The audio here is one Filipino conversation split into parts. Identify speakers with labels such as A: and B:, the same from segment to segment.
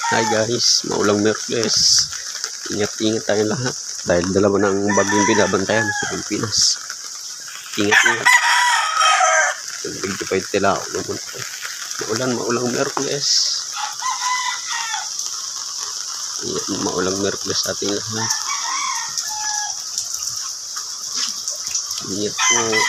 A: Hi guys, maulang Merkules. Ingat-ingat tayo lahat dahil dalawa ng bagyong binabantayan sa Pilipinas. Ingat-ingat. Video pa yung tila ako naman po. Maulang Merkules. Maulang Merkules sa ating lahat. Ingat po.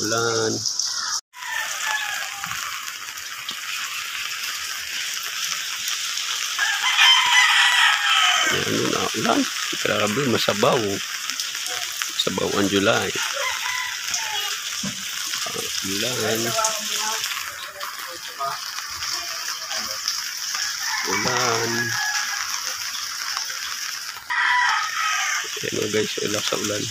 A: Ulan. Ano na ulan? Grabe, masabaw. Masabaw ang July. Ulan. Ulan. Ayan o guys, wala sa ulan.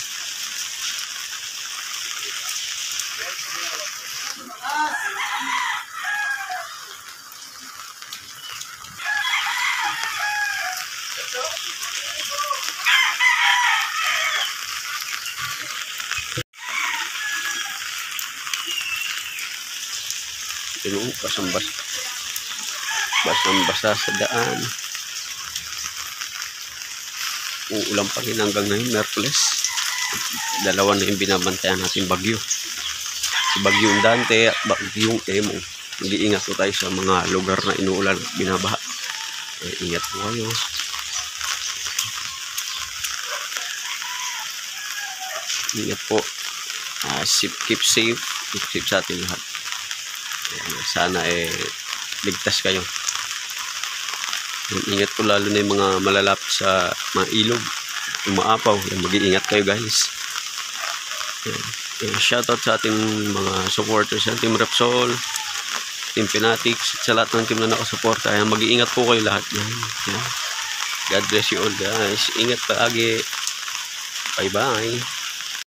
A: Yung basang-basa sa daan. Uulan pa rin hanggang ngayon, Merkules. Dalawa na yung binabantayan natin bagyo. Si Bagyong Dante at Bagyong Emo. Mag-iingat po tayo sa mga lugar na inuulan at binabaha. Ingat po kayo. Ingat po. Keep safe. Keep safe sa ating lahat. Sana ligtas kayo. Ingat po lalo na yung mga malalapit sa mga ilog, umaapaw. Mag-iingat kayo guys. Shoutout sa ating mga supporters sa Team Repsol, Team Fanatics, sa lahat ng team na nakasuporta. Mag-iingat po kayo lahat. God bless you all guys. Ingat palagi. Bye bye.